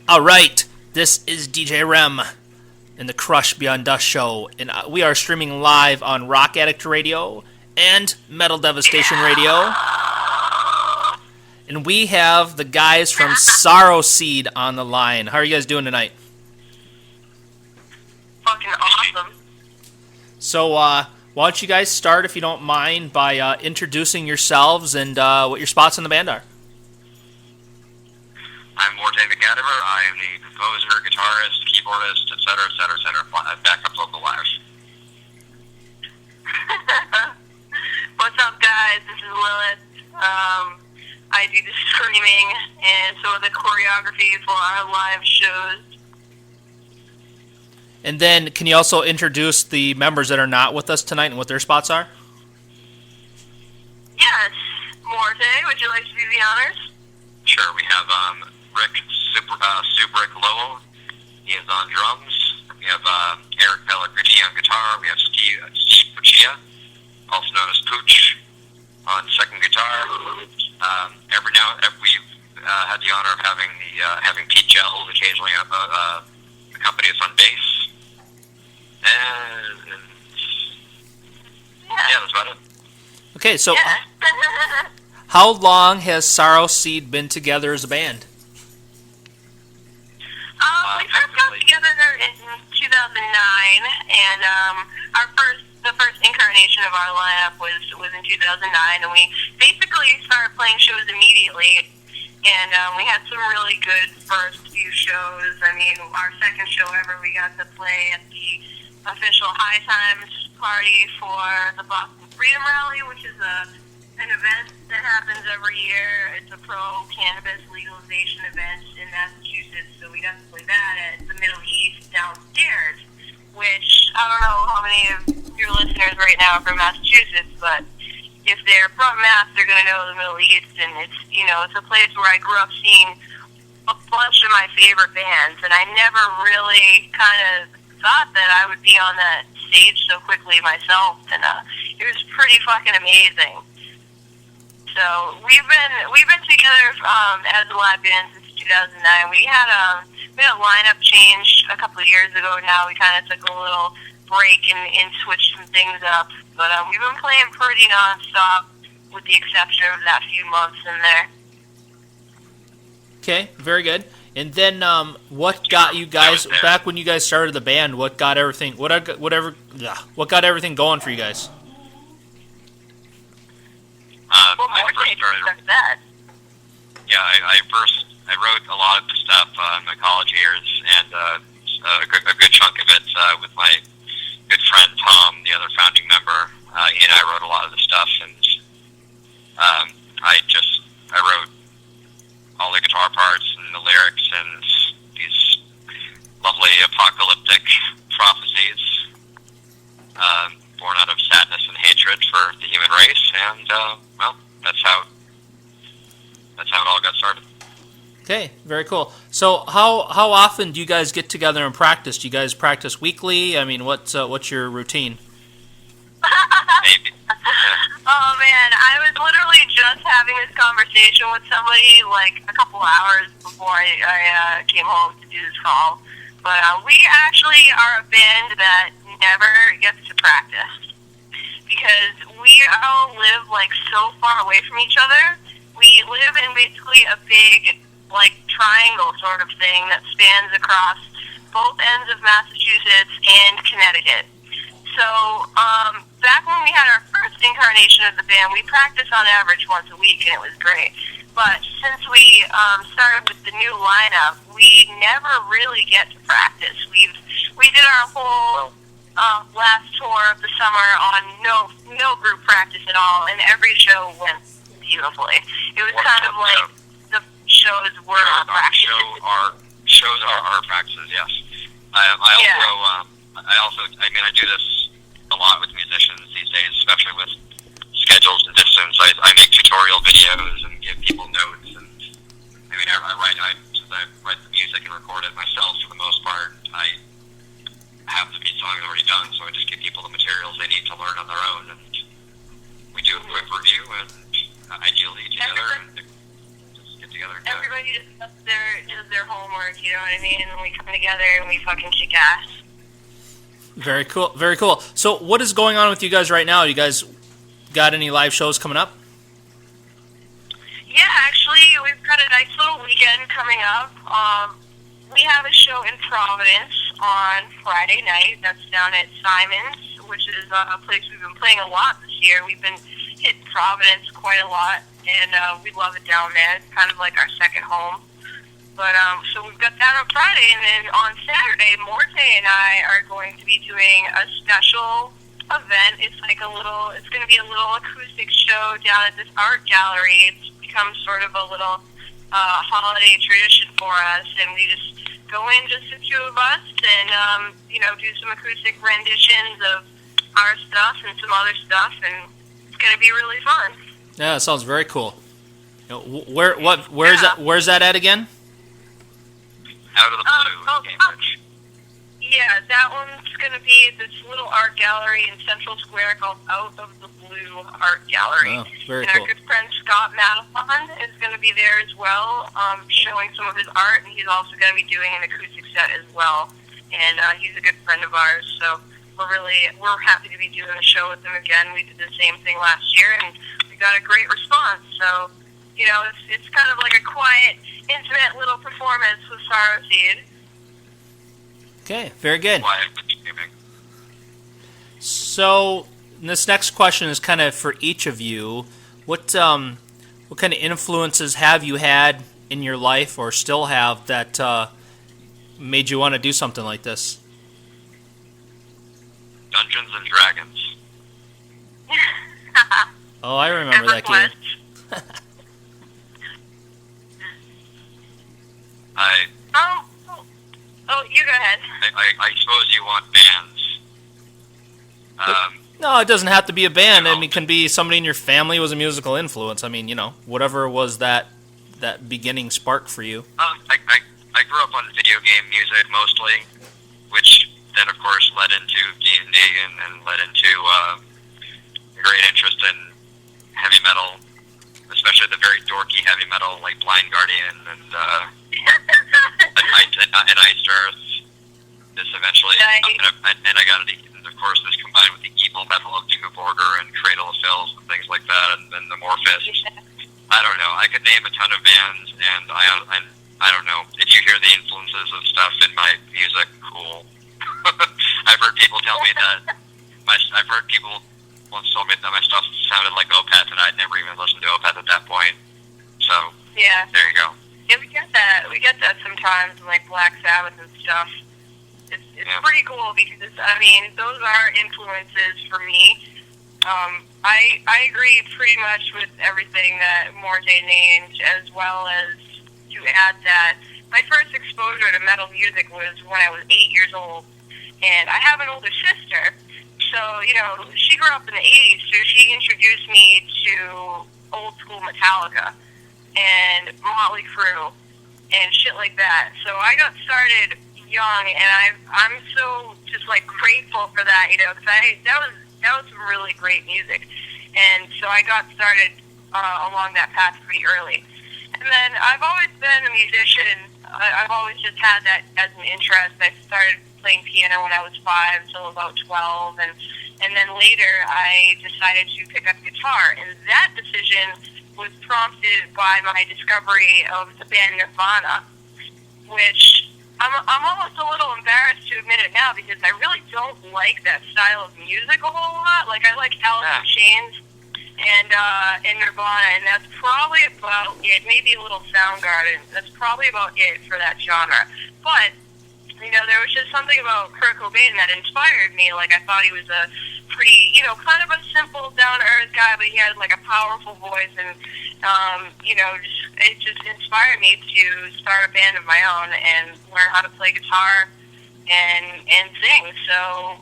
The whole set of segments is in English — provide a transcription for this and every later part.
All right, this is DJ REM in the Crush Beyond Dust show, and we are streaming live on Rock Addict Radio and Metal Devastation Radio. And we have the guys from Sorrowseed on the line. How are you guys doing tonight? Fucking awesome. So, why don't you guys start, if you don't mind, by introducing yourselves and what your spots in the band are. I'm Morte McAdam. I am the composer, guitarist, keyboardist, etc., backup vocal wires. What's up, guys? This is Lilith. I do the screaming and some of the choreography for our live shows. And then, can you also introduce the members that are not with us tonight and what their spots are? Yes. Morte, would you like to do the honors? Sure. We have Rick Subrick Lowell. He is on drums. We have Eric Pellegrini on guitar. We have Steve Puccia, also known as Pooch, on second guitar. Every now we've had the honor of having Pete Gels occasionally accompany us on bass. And yeah, that's about it. Okay, so Yeah. how long has Sorrowseed been together as a band? We first got together in 2009, and the first incarnation of our lineup was in 2009, and we basically started playing shows immediately, and we had some really good first few shows. I mean, our second show ever, we got to play at the official High Times party for the Boston Freedom Rally, which is an event that happens every year. It's a pro-cannabis legalization event in Massachusetts, so we got to play that at the Middle East downstairs, which I don't know how many of your listeners right now are from Massachusetts, but if they're from Mass, they're going to know the Middle East, and it's a place where I grew up seeing a bunch of my favorite bands, and I never really kind of thought that I would be on that stage so quickly myself, and it was pretty fucking amazing. So we've been together as a live band since 2009. We had a lineup change a couple of years ago. Now we kind of took a little break and switched some things up. But we've been playing pretty nonstop, with the exception of that few months in there. Okay, very good. And then, what got you guys back when you guys started the band? What got everything? What got everything going for you guys? Well, I more first started. that. Yeah, I wrote a lot of the stuff in my college years, and a good chunk of it with my good friend Tom, the other founding member. He and I wrote a lot of the stuff, and I wrote all the guitar parts and the lyrics and these lovely apocalyptic prophecies born out of sadness and hatred for the human race, and that's how it all got started. Okay, very cool. So, how often do you guys get together and practice? Do you guys practice weekly? I mean, what's your routine? Maybe. Oh man, I was literally just having this conversation with somebody like a couple hours before I came home to do this call. But we actually are a band that never gets to practice because we all live like so far away from each other. We live in basically a big like triangle sort of thing that spans across both ends of Massachusetts and Connecticut. So back when we had our first incarnation of the band, we practiced on average once a week, and it was great. But since we started with the new lineup, we never really get to practice. We did our whole last tour of the summer on no group practice at all, and every show went beautifully. It was kind of like the shows were our practice. Shows are our practices, yes. I do this a lot with musicians these days, especially with schedules and distance. I make tutorial videos and give people notes, and since I write the music and record it myself for the most part, I have the beat songs already done, so I just give people the materials they need to learn on their own, and we do a quick review, and ideally together, and just get together and everybody just does their homework, you know what I mean? And we come together and we fucking kick ass. Very cool. Very cool. So what is going on with you guys right now? You guys got any live shows coming up? Yeah, actually, we've got a nice little weekend coming up. We have a show in Providence on Friday night. That's down at Simon's, which is a place we've been playing a lot this year. We've been hitting Providence quite a lot, and we love it down there. It's kind of like our second home. But so we've got that on Friday, and then on Saturday, Morte and I are going to be doing a special event. It's like it's going to be a little acoustic show down at this art gallery. It's become sort of a little holiday tradition for us, and we just go in, just the two of us, and do some acoustic renditions of our stuff and some other stuff, and it's going to be really fun. Yeah, that sounds very cool. Where's that at again? Out of the Blue, Cambridge. Yeah, that one's going to be this little art gallery in Central Square called Out of the Blue Art Gallery. Oh, very and cool. our good friend Scott Madelon is going to be there as well, showing some of his art, and he's also going to be doing an acoustic set as well. And he's a good friend of ours, so we're happy to be doing a show with him again. We did the same thing last year, and we got a great response. So, it's kind of like a quiet, intimate little performance with Sorrowseed. Okay, very good. Quiet but screaming. So this next question is kind of for each of you. What kind of influences have you had in your life, or still have, that made you want to do something like this? Dungeons and Dragons. Oh, I remember that game. You go ahead. I suppose you want bands. No, it doesn't have to be a band. I mean, it can be somebody in your family was a musical influence. I mean, whatever was that beginning spark for you. I grew up on video game music mostly, which then, of course, led into D&D and led into a great interest in heavy metal, especially the very dorky heavy metal like Blind Guardian and Iced Earth. This eventually, and I got it. Of course, this combined with the evil metal of Doom of Order and Cradle of Filth and things like that, and then the Morphist. I don't know. I could name a ton of bands, and I don't know. If you hear the influences of stuff in my music, cool. I've heard people tell me that. I've heard people once told me that my stuff sounded like Opeth, and I'd never even listened to Opeth at that point. So yeah, there you go. Yeah, we get that. We get that sometimes, like Black Sabbath and stuff. It's pretty cool because, those are influences for me. I agree pretty much with everything that Morte named, as well as to add that my first exposure to metal music was when I was 8 years old, and I have an older sister, so, she grew up in the 80s, so she introduced me to old school Metallica and Motley Crue and shit like that. So I got started young, and I'm so just grateful for that, because that was some really great music, and so I got started along that path pretty early. And then I've always been a musician. I've always just had that as an interest. I started playing piano when I was 5 until about 12, and then later I decided to pick up guitar, and that decision was prompted by my discovery of the band Nirvana, which I'm almost a little embarrassed to admit it now, because I really don't like that style of music a whole lot. Like, I like Alice in Chains and Nirvana, and that's probably about it. Maybe a little Soundgarden. That's probably about it for that genre. But, there was just something about Kurt Cobain that inspired me. Like, I thought he was a pretty, kind of a simple, down-to-earth guy, but he had, a powerful voice, and, it just inspired me to start a band of my own and learn how to play guitar and sing. So,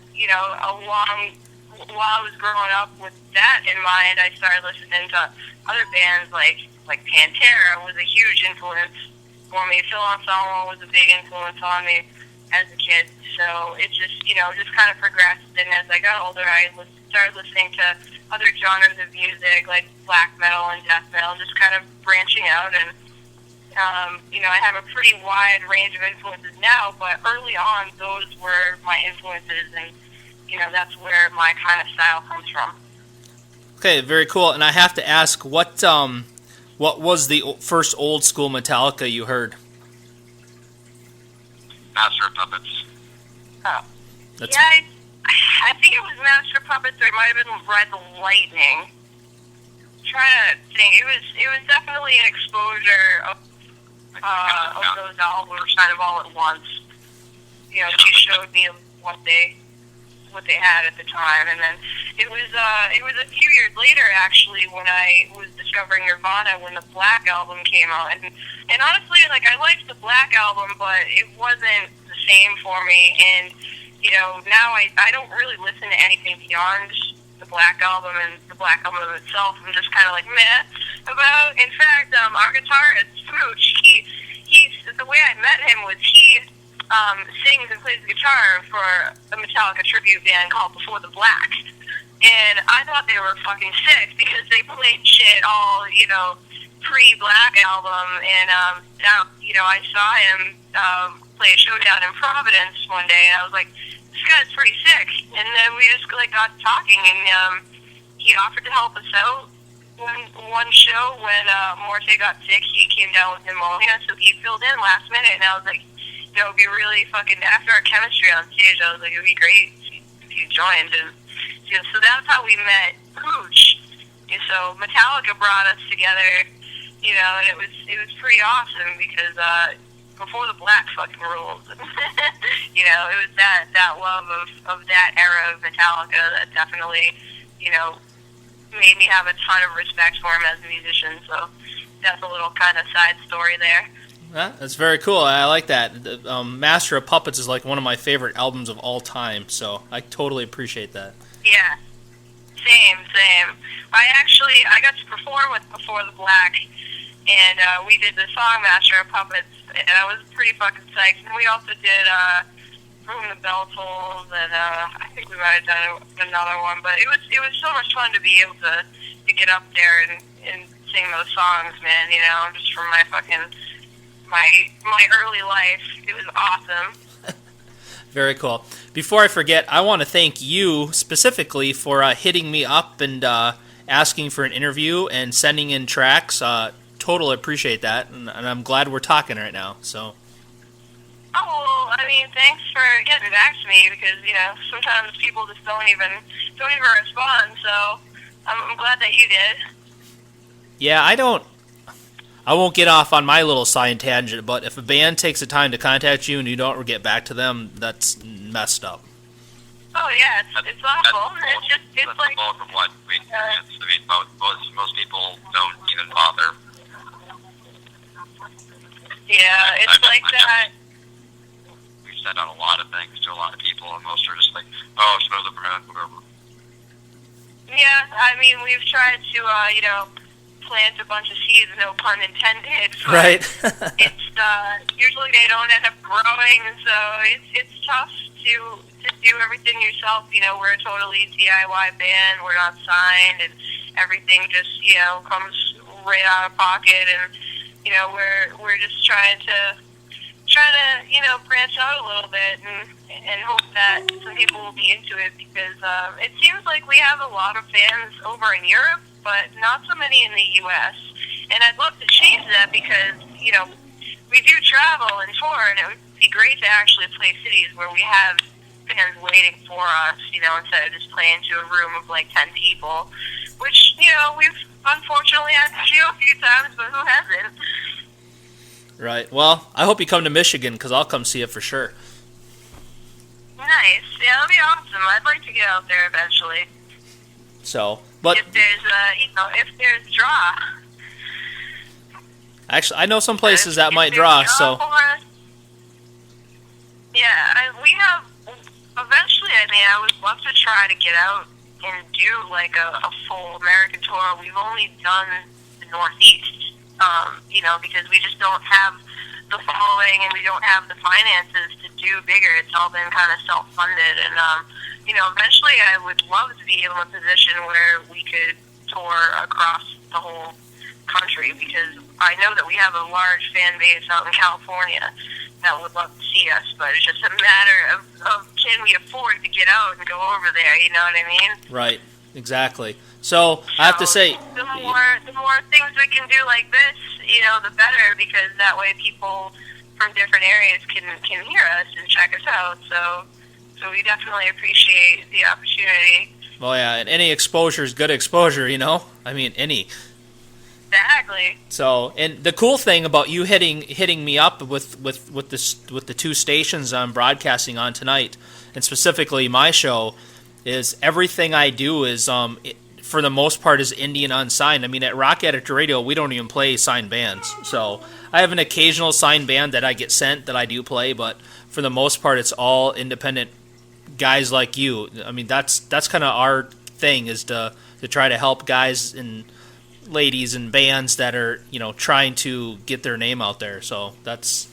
while I was growing up with that in mind, I started listening to other bands like Pantera was a huge influence for me. Phil Anselmo was a big influence on me as a kid. So it just kind of progressed. And as I got older, I started listening to other genres of music like black metal and death metal, just kind of branching out. And I have a pretty wide range of influences now, but early on, those were my influences, and, that's where my kind of style comes from. Okay, very cool. And I have to ask, what was the first old school Metallica you heard? Master of Puppets. Oh. Yeah, I think it was Master of Puppets, or it might have been Ride the Lightning. I'm trying to think. It was definitely an exposure of those albums kind of all at once. She showed me what they had at the time, and then it was a few years later actually when I was discovering Nirvana when the Black album came out, and honestly, like, I liked the Black album, but it wasn't the same for me, and now I don't really listen to anything beyond the Black album and the Black album itself. I'm just kind of like meh about. In fact, our guitarist Smooch, he's the way I met him was he sings and plays the guitar for a Metallica tribute band called Before the Black. And I thought they were fucking sick because they played shit all, pre-Black album. And, I saw him play a show down in Providence one day, and I was like, this guy's pretty sick. And then we just, got talking, and he offered to help us out one show when Morte got sick. He came down with pneumonia, so he filled in last minute, and I was like, it would be really fucking, after our chemistry on stage, I was like, it would be great if you joined. And so that's how we met Pooch. And so Metallica brought us together, and it was pretty awesome because Before the Black fucking rules. It was that love of that era of Metallica that definitely, made me have a ton of respect for him as a musician. So that's a little kind of side story there. That's very cool. I like that. Master of Puppets is like one of my favorite albums of all time, so I totally appreciate that. Yeah, same. I got to perform with Before the Black, and we did the song Master of Puppets, and I was pretty fucking psyched. And we also did Room the Bell Tolls, and I think we might have done another one, but it was so much fun to be able to get up there and sing those songs, man. Just from my fucking my early life. It was awesome. Very cool. Before I forget, I want to thank you specifically for hitting me up and asking for an interview and sending in tracks. Totally appreciate that, and I'm glad we're talking right now. So. Oh, well, thanks for getting back to me because sometimes people just don't even respond. So I'm glad that you did. Yeah, I won't get off on my little side tangent, but if a band takes the time to contact you and you don't get back to them, that's messed up. Oh yeah, it's awful. It's like bulk of what we experience. Most people don't even bother. Yeah, it's like that. We've sent out a lot of things to a lot of people, and most are just like, oh, snow the brand, whatever. Yeah, we've tried to, plant a bunch of seeds, no pun intended. Right. It's usually they don't end up growing, so it's tough to do everything yourself. We're a totally DIY band. We're not signed, and everything just comes right out of pocket. And we're just trying to branch out a little bit and hope that some people will be into it because it seems like we have a lot of fans over in Europe, but not so many in the U.S. And I'd love to change that because, we do travel and tour, and it would be great to actually play cities where we have fans waiting for us, instead of just playing to a room of like 10 people, which, we've unfortunately had to do a few times, but who hasn't? Right. Well, I hope you come to Michigan because I'll come see it for sure. Nice. Yeah, that'll be awesome. I'd like to get out there eventually. So, but if there's draw. Actually, I know some places that might draw. So. Yeah, we have. Eventually, I would love to try to get out and do like a full American tour. We've only done the Northeast, because we just don't have the following and we don't have the finances to do bigger. It's all been kind of self-funded, and eventually I would love to be in a position where we could tour across the whole country because I know that we have a large fan base out in California that would love to see us, but it's just a matter of can we afford to get out and go over there, you know what I mean? Right, exactly. So I have to say, the more things we can do like this, you know, the better, because that way people from different areas can hear us and check us out. So we definitely appreciate the opportunity. well, yeah, and any exposure is good exposure, you know? I mean, any. Exactly. So, and the cool thing about you hitting me up with the two stations I'm broadcasting on tonight, and specifically my show, is everything I do is for the most part is indie and unsigned. I mean, at Rock Addict Radio, we don't even play signed bands. So I have an occasional signed band that I get sent that I do play, but for the most part, it's all independent guys like you. I mean, that's kind of our thing, is to try to help guys and ladies and bands that are, you know, trying to get their name out there. So that's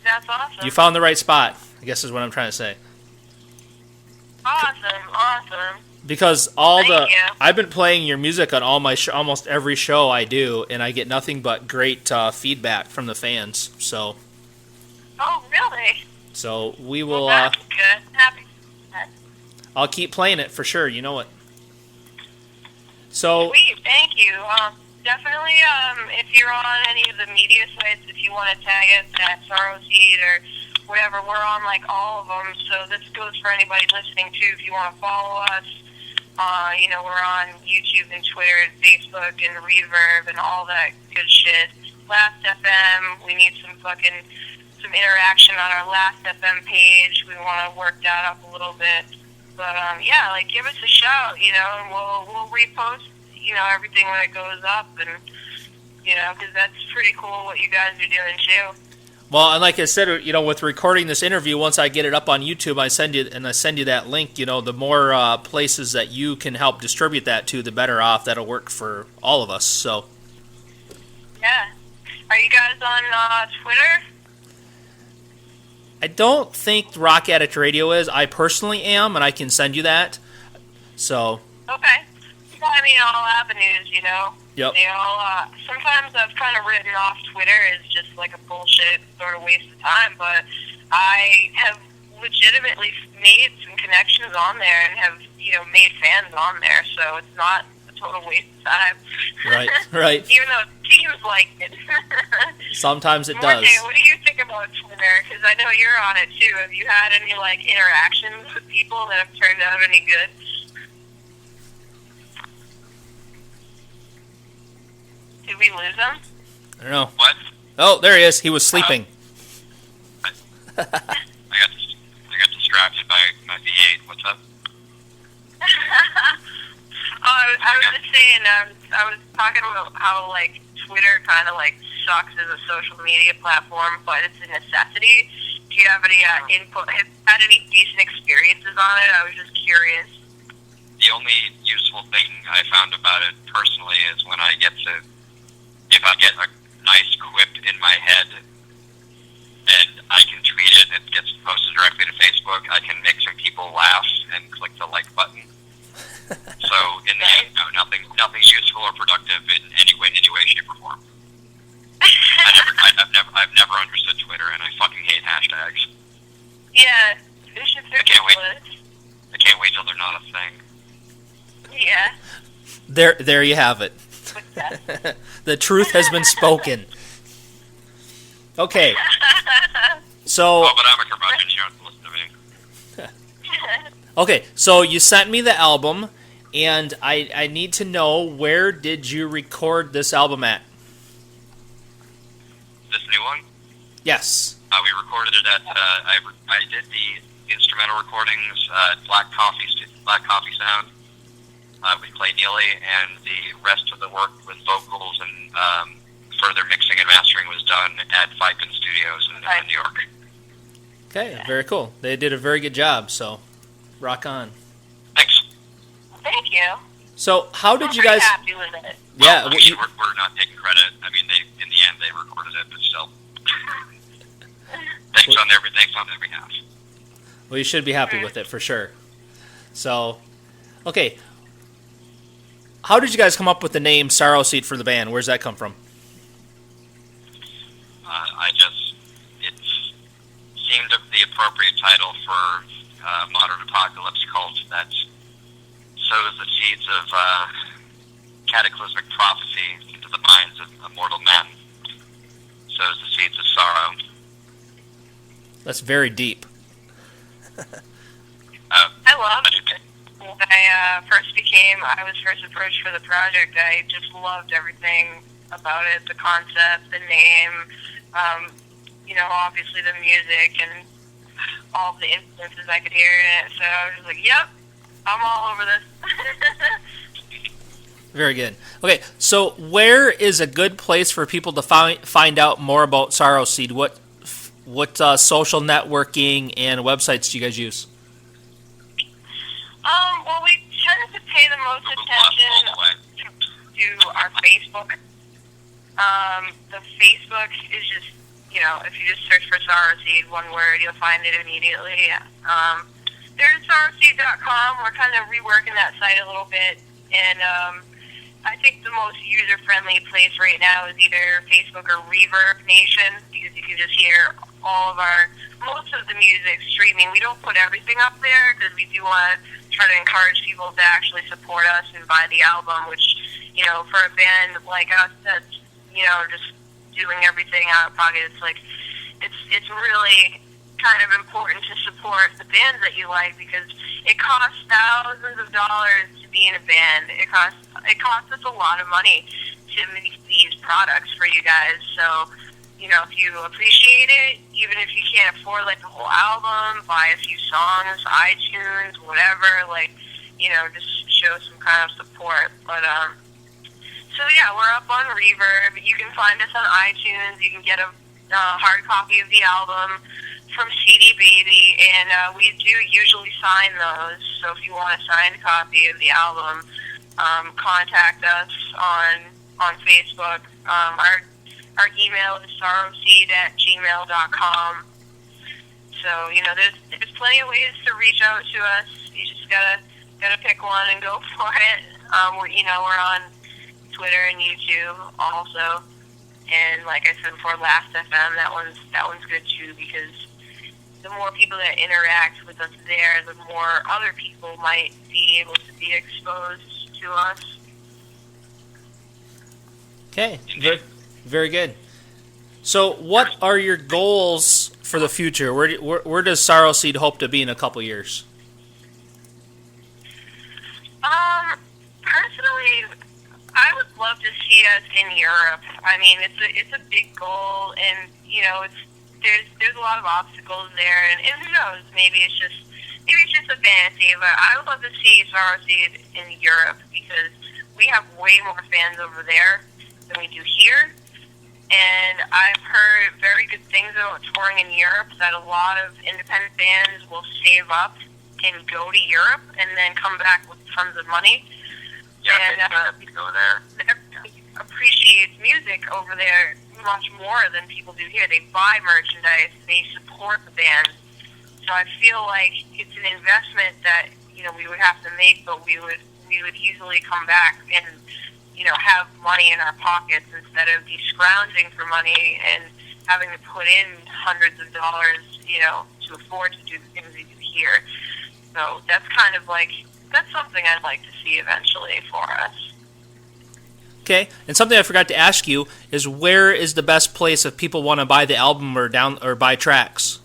awesome. You found the right spot, I guess is what I'm trying to say. Awesome. Because I've been playing your music on all my almost every show I do, and I get nothing but great feedback from the fans. So. Oh, really? So we will. Well, that's good. Happy. I'll keep playing it for sure. You know it. So. Sweet, thank you. Definitely, if you're on any of the media sites, if you want to tag us at Sorrowseed or whatever, we're on like all of them. So this goes for anybody listening too. If you want to follow us, you know, we're on YouTube and Twitter and Facebook and Reverb and all that good shit. Last FM, we need some interaction on our Last FM page. We want to work that up a little bit. But yeah, like give us a shout, you know, and we'll repost, you know, everything when it goes up, and you know, because that's pretty cool what you guys are doing too. Well, and like I said, you know, with recording this interview, once I get it up on YouTube, I send you that link. You know, the more places that you can help distribute that to, the better off that'll work for all of us. So. Yeah. Are you guys on Twitter? I don't think Rock Addict Radio is. I personally am, and I can send you that. So. Okay. Well, I mean, all avenues, you know. Yep. They all. Sometimes I've kind of written off Twitter as just like a bullshit sort of waste of time, but I have legitimately made some connections on there and have, you know, made fans on there, so it's not a total waste of time. Right. Even though it seems like it. Sometimes it does. Morgan, what do you think about Twitter? Because I know you're on it too. Have you had any like interactions with people that have turned out any good? Did we lose him? I don't know. What? Oh, there he is. He was sleeping. I got distracted by my V8. What's up? I was just saying, I was talking about how, like, Twitter kind of, like, sucks as a social media platform, but it's a necessity. Do you have any input? Have you had any decent experiences on it? I was just curious. The only useful thing I found about it personally is when if I get a nice quip in my head and I can tweet it and it gets posted directly to Facebook, I can make some people laugh and click the like button. So in the end, no, nothing's useful or productive in any way, shape, or form. I've never understood Twitter, and I fucking hate hashtags. Yeah, it's just I can't wait till they're not a thing. Yeah. There you have it. The truth has been spoken. Okay. So. Oh, but I'm a curmudgeon. You don't have to listen to me. Okay, so you sent me the album, and I need to know, where did you record this album at? This new one? Yes. We recorded it at. I did the instrumental recordings at Black Coffee Sound. We played Neely, and the rest of the work with vocals and further mixing and mastering was done at Vipen Studios in New York. Okay, very cool. They did a very good job, so rock on. Thanks. Thank you. So, how did you I'm guys... happy with it. Yeah, well, I mean, we're not taking credit. I mean, in the end, they recorded it, but still. Thanks on their behalf. Well, you should be happy with it, for sure. So, okay. How did you guys come up with the name Sorrowseed for the band? Where's that come from? It seemed the appropriate title for modern apocalypse cult that sows the seeds of cataclysmic prophecy into the minds of mortal men, sows the seeds of sorrow. That's very deep. I love it. When I was first approached for the project, I just loved everything about it, the concept, the name, obviously the music and all the influences I could hear in it. So I was just like, yep, I'm all over this. Very good. Okay, so where is a good place for people to find out more about Sorrowseed? What social networking and websites do you guys use? Well, we tend to pay the most attention to our Facebook. The Facebook is just, if you just search for Sorrowseed, one word, you'll find it immediately. There's Sorrowseed.com. We're kind of reworking that site a little bit, and I think the most user-friendly place right now is either Facebook or Reverb Nation, because you can just hear most of the music streaming. We don't put everything up there because we do want to try to encourage people to actually support us and buy the album, which, for a band like us that's, just doing everything out of pocket, it's really kind of important to support the bands that you like, because it costs thousands of dollars to be in a band. It costs us a lot of money to make these products for you guys. So, if you appreciate it, even if you can't afford the whole album, buy a few songs, iTunes, whatever, just show some kind of support. But so yeah, we're up on Reverb. You can find us on iTunes. You can get a hard copy of the album from CD Baby, and we do usually sign those. So if you want a signed copy of the album, contact us on Facebook. Our email is sorrowseed@gmail.com. So there's plenty of ways to reach out to us. You just gotta pick one and go for it. We're on Twitter and YouTube also, and like I said before, Last FM, that one's good too, because the more people that interact with us there, the more other people might be able to be exposed to us. Okay, very good. So what are your goals for the future? Where does Sorrowseed hope to be in a couple years? Personally, I would love to see us in Europe. I mean, it's a big goal, and there's a lot of obstacles there, and who knows? Maybe it's just a fantasy. But I would love to see Sorrowseed in Europe, because we have way more fans over there than we do here. And I've heard very good things about touring in Europe, that a lot of independent bands will save up and go to Europe and then come back with tons of money. Yeah, and they go there. Everybody appreciates music over there much more than people do here. They buy merchandise, they support the band. So I feel like it's an investment that we would have to make, but we would easily come back and have money in our pockets, instead of be scrounging for money and having to put in hundreds of dollars, to afford to do the things we do here. So that's that's something I'd like to see eventually for us. Okay, and something I forgot to ask you is, where is the best place if people want to buy the album or buy tracks?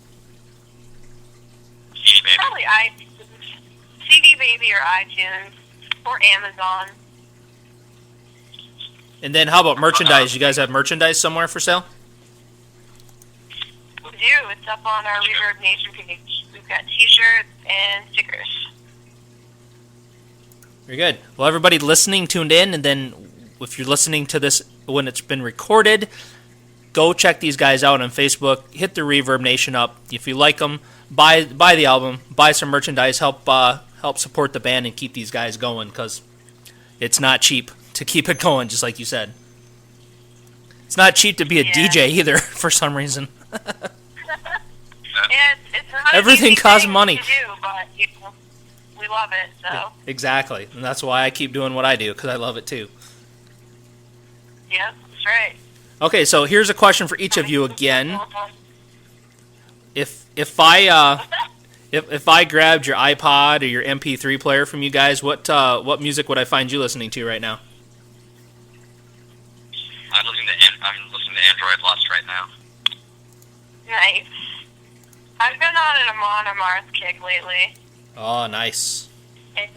CD Baby. Probably iTunes, CD Baby, or iTunes, or Amazon. And then how about merchandise? You guys have merchandise somewhere for sale? We do. It's up on our Reverb Nation page. We've got T-shirts and stickers. Very good. Well, everybody listening tuned in, and then if you're listening to this when it's been recorded, go check these guys out on Facebook. Hit the Reverb Nation up. If you like them, buy the album, buy some merchandise, help support the band and keep these guys going, because it's not cheap to keep it going, just like you said. It's not cheap to be a DJ either, for some reason. It's not everything costs money. To do, but we love it. So yeah, exactly, and that's why I keep doing what I do, because I love it too. Yeah, that's right. Okay, so here's a question for each of you again. If I grabbed your iPod or your MP3 player from you guys, what music would I find you listening to right now? I'm listening to Android Lust right now. Nice. I've been on an Amon Amarth kick lately. Oh, nice. And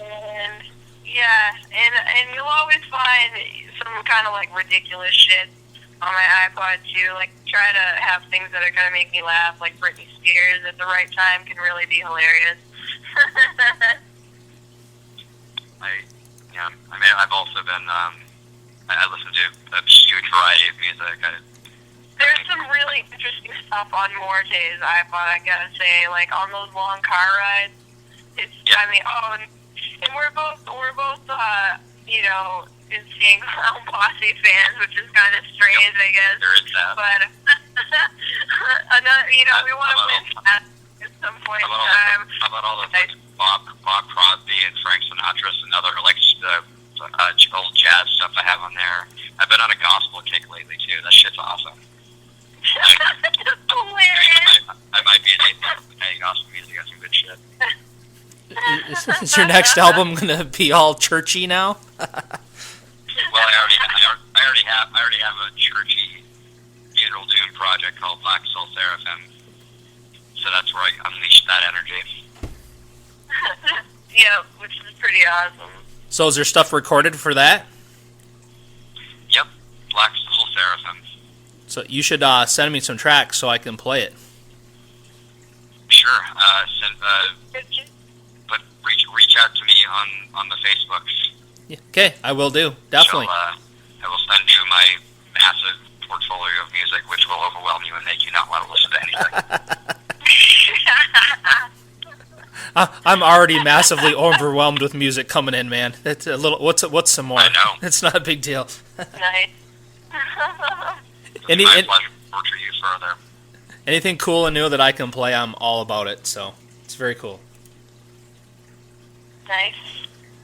yeah, and you'll always find some kind of like ridiculous shit on my iPod too. Like try to have things that are gonna make me laugh, like Britney Spears at the right time can really be hilarious. I've also been I listen to a huge variety of music. There's some really interesting stuff on Morte's iPod, I gotta say. Like on those long car rides, it's Yeah. And we're both you know, Insane Clown Posse fans, which is kind of strange, I guess. There is that. But another, you know, we want to win at some point in time. How about all the Bob Crosby and Frank Sinatra and other old jazz stuff I have on there? I've been on a gospel kick lately too. That shit's awesome. It's hilarious. I might be an atheist, but hey, gospel music got some good shit. Is your next album gonna be all churchy now? Well, I already have a churchy funeral doom project called Black Soul Seraphim. So that's where I unleash that energy. Yeah, which is pretty awesome. So is there stuff recorded for that? Yep, Black Soul Seraphim. So you should send me some tracks so I can play it. Sure. But reach out to me on the Facebooks. Yeah, okay, I will do. Definitely. I will send you my massive portfolio of music, which will overwhelm you and make you not want to listen to anything. I'm already massively overwhelmed with music coming in, man. It's a little. What's some more? I know. It's not a big deal. Nice. It's my pleasure to torture you further. Anything cool and new that I can play, I'm all about it. So it's very cool. Nice.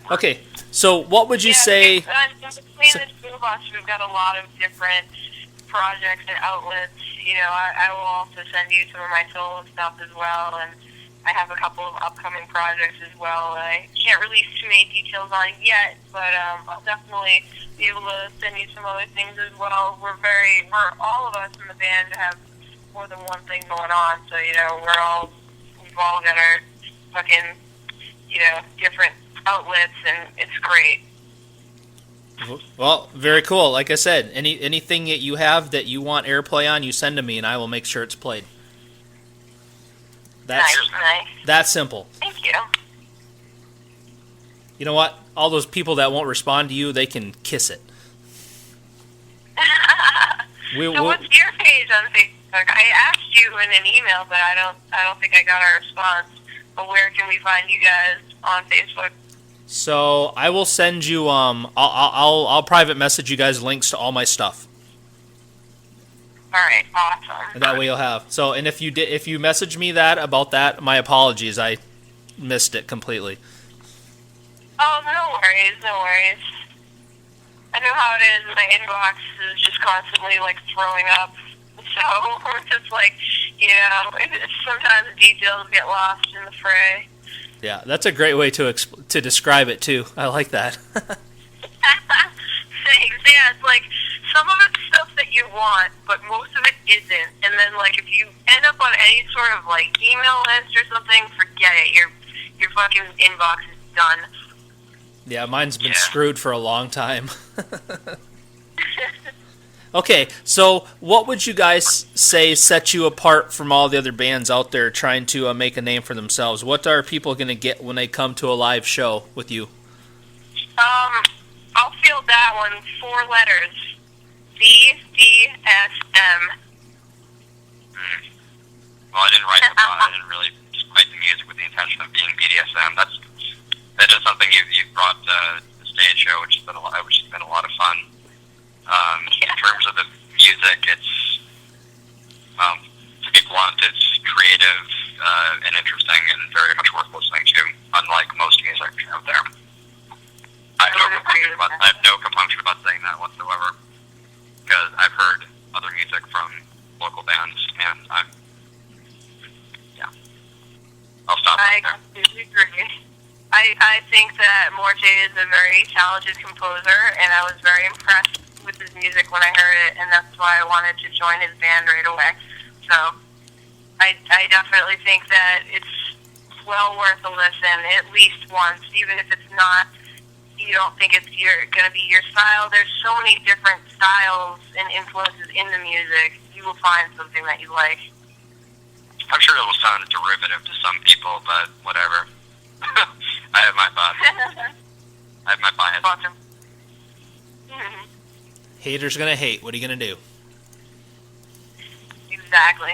Okay, so what would you say? Between the two of us, we've got a lot of different projects and outlets. You know, I will also send you some of my solo stuff as well, and I have a couple of upcoming projects as well that I can't release too many details on yet, but I'll definitely be able to send you some other things as well. We're all of us in the band have more than one thing going on, so, you know, we've all got our fucking, you know, different outlets, and it's great. Well, very cool. Like I said, anything that you have that you want airplay on, you send to me, and I will make sure it's played. Nice. That simple. Thank you. You know what? All those people that won't respond to you, they can kiss it. So what's your page on Facebook? I asked you in an email, but I don't think I got a response. But where can we find you guys on Facebook? So I will send you. I'll private message you guys links to all my stuff. All right, awesome. And that way you'll have. So, and if you message me about that, my apologies. I missed it completely. Oh, no worries. I know how it is. My inbox is just constantly like throwing up. So it's just like, you know, sometimes details get lost in the fray. Yeah, that's a great way to describe it too. I like that. Thanks. Yeah, it's like some of it's stuff that you want, but most of it isn't. And then, like, if you end up on any sort of like email list or something, forget it. Your fucking inbox is done. Yeah, mine's been screwed for a long time. Okay, so what would you guys say sets you apart from all the other bands out there trying to make a name for themselves? What are people going to get when they come to a live show with you? I'll field that one. 4 letters. BDSM. Well, I didn't write I didn't really write the music with the intention of being BDSM. That is something you've brought to the stage show, which has been a lot of fun. In terms of the music, it's, to be blunt, it's creative and interesting and very much worth listening to, unlike most music out there. I have no compunction about saying that whatsoever, because I've heard man. Yeah. I'll stop I right there. completely agree. I think that Morte is a very talented composer, and I was very impressed with his music when I heard it, and that's why I wanted to join his band right away. So I definitely think that it's well worth a listen at least once, even if it's not, you don't think it's going to be your style. There's so many different styles and influences in the music. You will find something that you like. I'm sure it will sound a derivative to some people, but whatever. I have my thoughts. I have my bias. Awesome. Mm-hmm. Haters gonna hate. What are you gonna do? Exactly.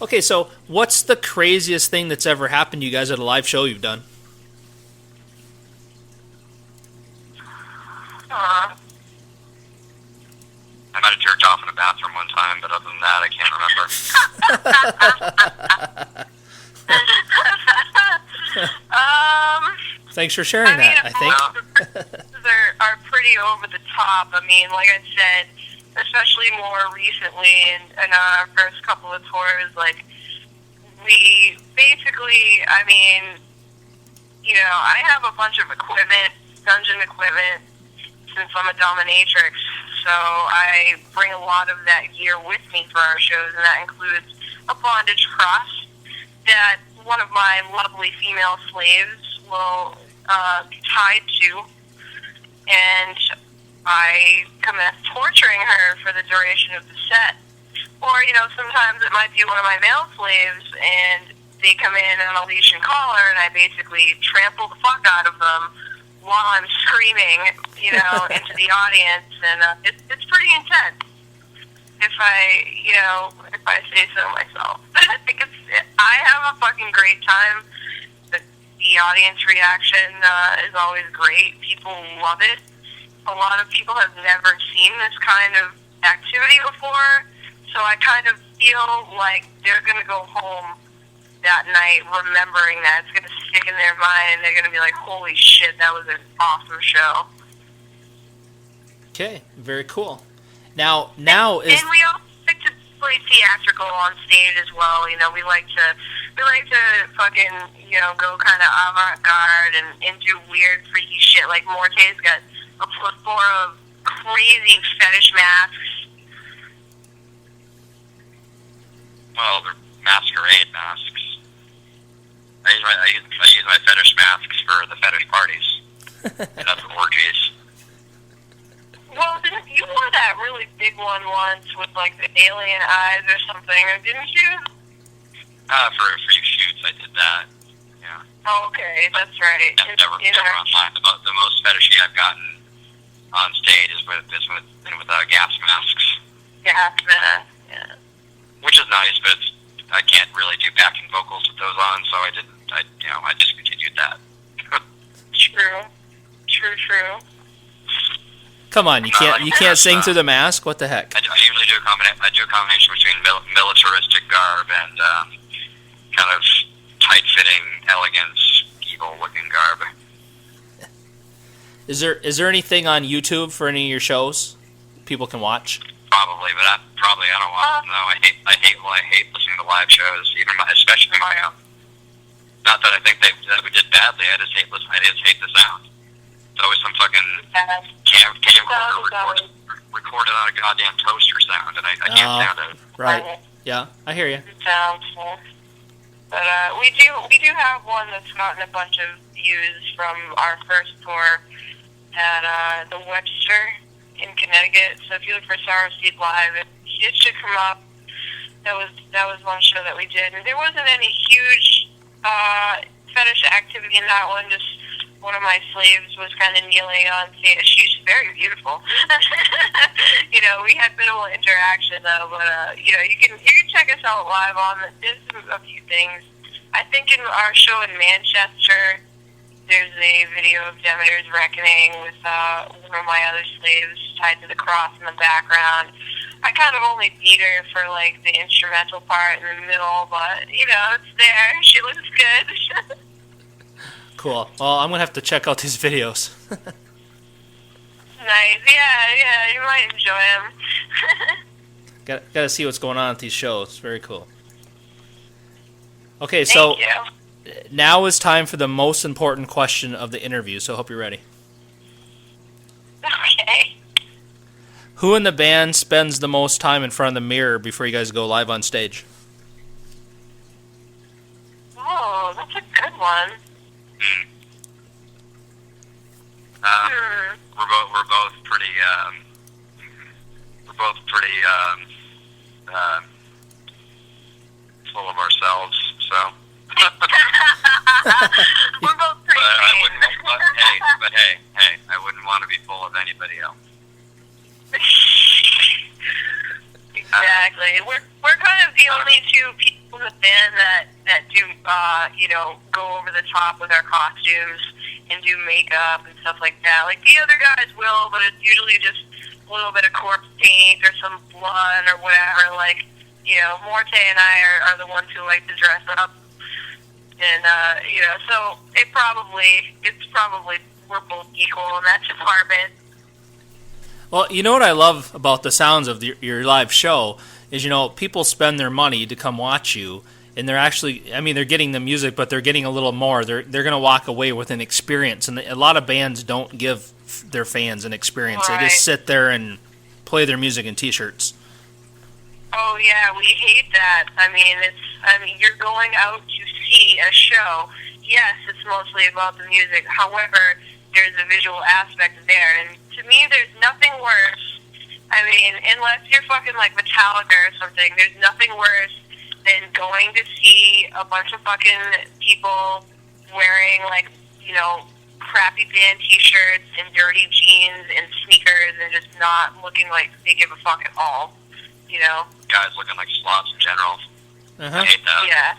Okay, so what's the craziest thing that's ever happened to you guys at a live show you've done? Uh, I might have jerked off in a bathroom one time, but other than that, I can't remember. Thanks for sharing that, I think. are pretty over the top. I mean, like I said, especially more recently in our first couple of tours, like, we basically, I mean, you know, I have a bunch of equipment, dungeon equipment, since I'm a dominatrix, so I bring a lot of that gear with me for our shows, and that includes a bondage cross that one of my lovely female slaves will be tied to, and I commence torturing her for the duration of the set. Or, you know, sometimes it might be one of my male slaves, and they come in on a leash and collar, and I basically trample the fuck out of them while I'm screaming, you know, into the audience, and it's pretty intense. If I say so myself. I have a fucking great time. The audience reaction is always great. People love it. A lot of people have never seen this kind of activity before, so I kind of feel like they're going to go home that night remembering that. It's going to stick in their mind, and they're going to be like, holy shit, that was an awesome show. Okay, very cool. Now is... And we also like to play theatrical on stage as well. You know, we like to fucking, you know, go kind of avant-garde and do weird, freaky shit. Like, Morte's got a plethora of crazy fetish masks. Well, they're masquerade masks. I use my fetish masks for the fetish parties. And that's orgies. Well, you wore that really big one once with, like, the alien eyes or something, didn't you? For a few shoots, I did that. Yeah. Oh, okay, that's right. Never online. The most fetishy I've gotten on stage is with gas masks. Gas mask, yeah. Which is nice, but I can't really do backing vocals with those on, so I discontinued that. True. Come on, you can't sing through the mask? What the heck? I usually do a combination between militaristic garb and kind of tight-fitting, elegant, evil-looking garb. Is there anything on YouTube for any of your shows people can watch? Probably, but I don't want to know. I hate listening to live shows, especially my own. Not that I think that we did badly. I just hate the sound. It's always some fucking camcorder recorded on a goddamn toaster sound, and I can't stand it. Right. Yeah, I hear you. It sounds cool. But we do have one that's gotten a bunch of views from our first tour at the Webster in Connecticut. So if you look for Sorrowseed Live, it should come up. That was one show that we did, and there wasn't any huge fetish activity in that one. Just one of my slaves was kind of kneeling on stage. She's very beautiful. You know, we had minimal interaction though, but you know, you can check us out live on. There's a few things. I think in our show in Manchester, there's a video of Demeter's Reckoning with one of my other slaves tied to the cross in the background. I kind of only beat her for, like, the instrumental part in the middle, but, you know, it's there. She looks good. Cool. Well, I'm going to have to check out these videos. Nice. Yeah, you might enjoy them. Got to see what's going on at these shows. It's very cool. Okay, so Thank you. now is time for the most important question of the interview, so I hope you're ready. Okay. Who in the band spends the most time in front of the mirror before you guys go live on stage? Oh, that's a good one. We're both pretty full of ourselves. So. We're both pretty Hey, I wouldn't want to be full of anybody else. Exactly. We're kind of the only two people in the band that do go over the top with our costumes and do makeup and stuff like that. Like the other guys will, but it's usually just a little bit of corpse paint or some blood or whatever. Like, Morte and I are the ones who like to dress up. And so it's probably we're both equal in that department. Well, you know what I love about the sounds of your live show is, people spend their money to come watch you, and they're actually, they're getting the music, but they're getting a little more. They're going to walk away with an experience, and a lot of bands don't give their fans an experience. Right. They just sit there and play their music in T-shirts. Oh yeah, we hate that. You're going out to see a show. Yes, it's mostly about the music. However, there's a visual aspect there, and to me, there's nothing worse. Unless you're fucking like Metallica or something, there's nothing worse than going to see a bunch of fucking people wearing crappy band T-shirts and dirty jeans and sneakers and just not looking like they give a fuck at all. Guys looking like slobs in general. Uh-huh. I hate that. Yeah.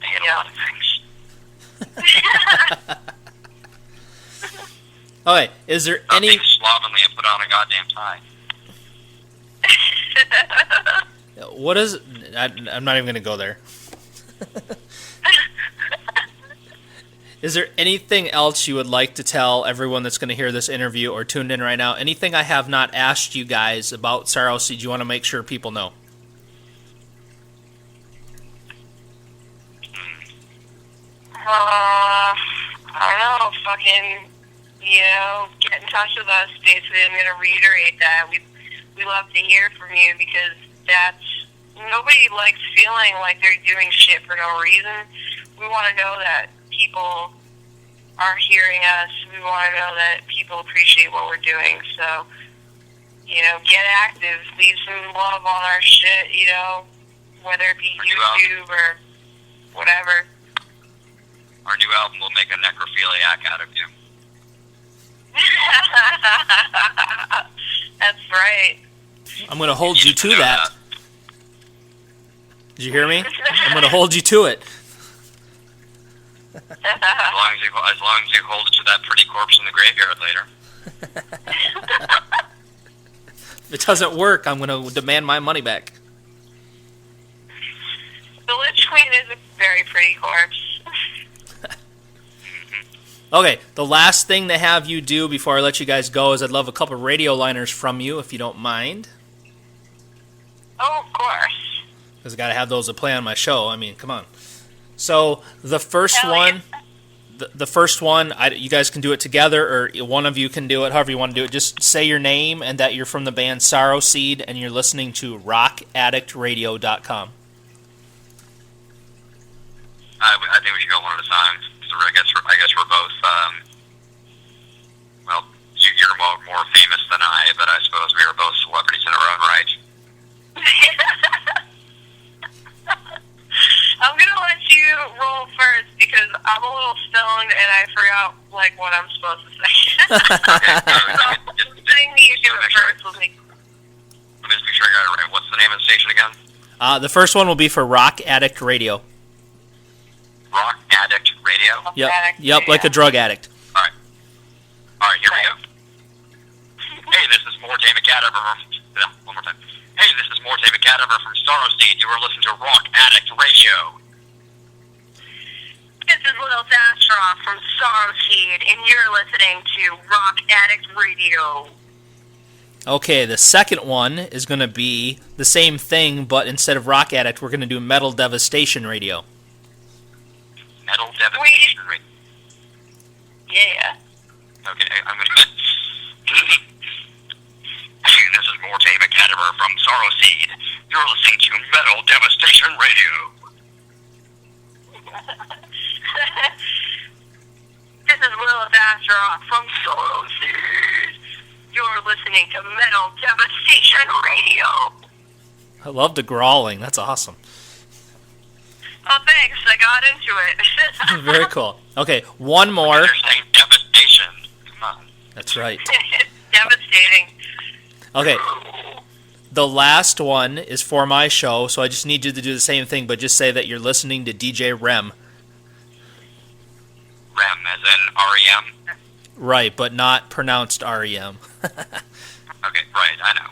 I hate a lot of things. Okay, is there Stop any... being slovenly and put on a goddamn tie. What is... I'm not even going to go there. Is there anything else you would like to tell everyone that's going to hear this interview or tuned in right now? Anything I have not asked you guys about Sorrowseed you want to make sure people know? I don't know, fucking, get in touch with us. Basically, I'm going to reiterate that. We love to hear from you because nobody likes feeling like they're doing shit for no reason. We want to know that people are hearing us. We want to know that people appreciate what we're doing. So, get active. Leave some love on our shit, whether it be YouTube or whatever. Our new album will make a necrophiliac out of you. That's right. I'm going to hold you to that. Did you hear me? I'm going to hold you to it. As long as you hold it to that pretty corpse in the graveyard later. If it doesn't work, I'm going to demand my money back. The Lich Queen is a very pretty corpse. Okay, the last thing to have you do before I let you guys go is I'd love a couple of radio liners from you, if you don't mind. Oh, of course. Because I got to have those to play on my show. Come on. So the first Hell one, yeah. the first one, you guys can do it together, or one of you can do it, however you want to do it. Just say your name and that you're from the band Sorrowseed and you're listening to rockaddictradio.com. I think we should go one at a time. So I guess we're both. You're more famous than I, but I suppose we are both celebrities in our own right. I'm gonna let you roll first because I'm a little stoned and I forgot what I'm supposed to say. So the thing that you do it first will make. Let me just make sure I got it right. What's the name of the station again? The first one will be for Rock Addict Radio. Rock Addict Radio? Yep, like a drug addict. Alright, here we go. Hey, this is Morte McAdams one more time. Hey, this is Morte McAdams from Sorrowseed. You are listening to Rock Addict Radio. This is Lil Dastroff from Sorrowseed, and you're listening to Rock Addict Radio. Okay, the second one is going to be the same thing, but instead of Rock Addict, we're going to do Metal Devastation Radio. Metal Devastation Radio. Yeah. Okay, I'm gonna. This is Morte McAdams from Sorrowseed. You're listening to Metal Devastation Radio. This is Lilith Astaroth from Sorrowseed. You're listening to Metal Devastation Radio. I love the growling. That's awesome. Oh, thanks. I got into it. Very cool. Okay, one more. They're saying devastation. Come on. That's right. It's devastating. Okay, the last one is for my show, so I just need you to do the same thing, but just say that you're listening to DJ REM. REM, as in REM? Right, but not pronounced REM. Okay, right, I know.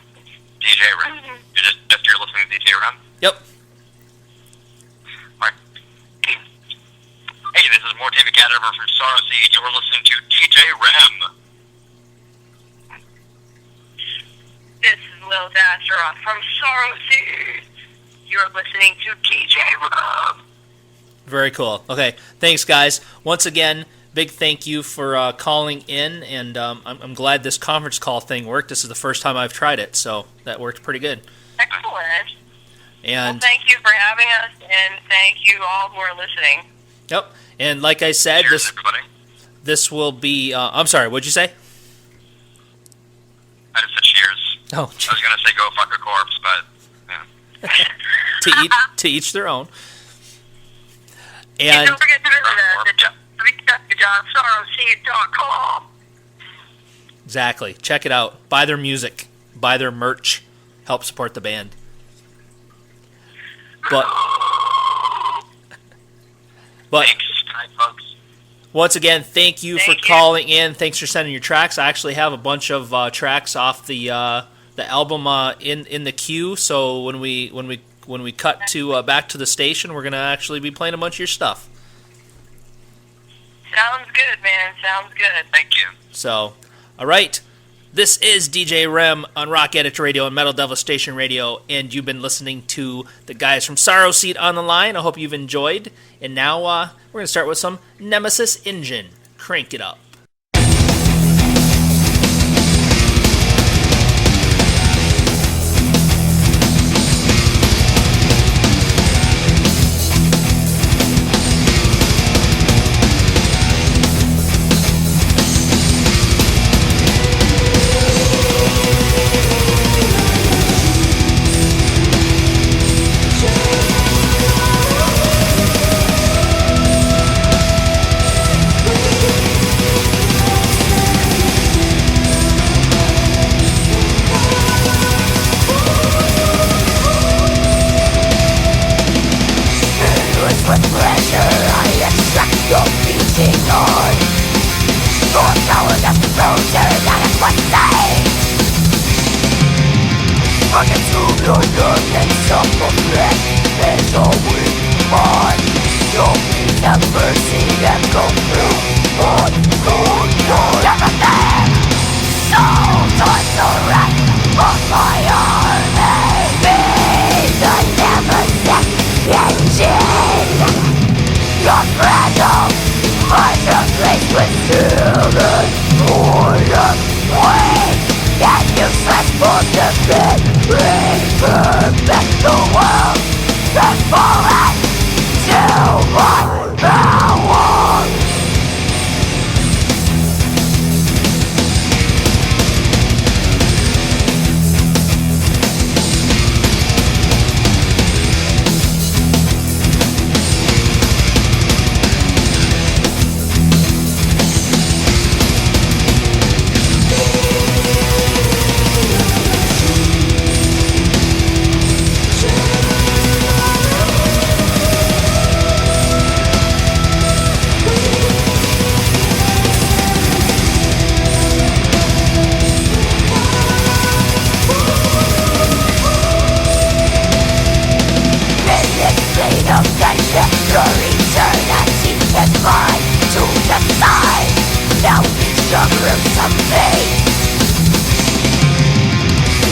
DJ REM. You're listening to DJ REM? Yep. Alright. Hey, this is Morte McAdams from Sorrowseed. You're listening to DJ REM. This is Lilith Astaroth from Sorrowseed. You're listening to DJ Rob. Very cool. Okay, thanks, guys. Once again, big thank you for calling in, and I'm glad this conference call thing worked. This is the first time I've tried it, so that worked pretty good. Excellent. And well, thank you for having us, and thank you all who are listening. Yep, and like I said, Cheers, everybody. this will be. I'm sorry. What'd you say? I just said cheers. Oh, I was gonna say go fuck a corpse, but yeah. to each their own. And And don't forget to visit us at www.sorrowseed.com. exactly, check it out. Buy their music, buy their merch, help support the band. But Thanks. Good night, folks. once again, thank you for Thank you. calling in. Thanks for sending your tracks. I actually have a bunch of tracks off the album in the queue. So when we cut to back to the station, we're gonna actually be playing a bunch of your stuff. Sounds good, man. Sounds good. Thank you. So, all right. This is DJ REM on Rock Edit Radio and Metal Devastation Radio, and you've been listening to the guys from Sorrowseed on the line. I hope you've enjoyed. And now we're going to start with some Nemesis Engine. Crank it up.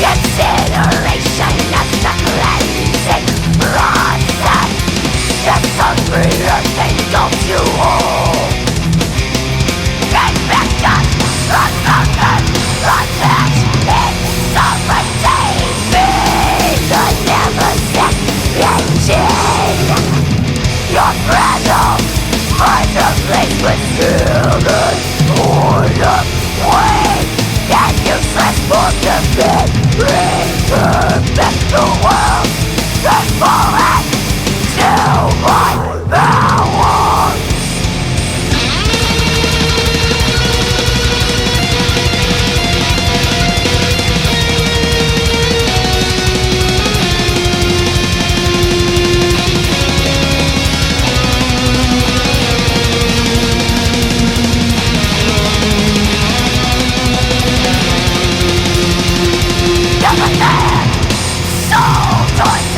Incineration as the cleansing process. This hungry earth engulfs you whole. Infected, unconquered, untouched in sovereignty. Be the never-set engine. Your fragile, find a place with human order. Weak and useless for the big. Return the world and fall into my power. Soul joy.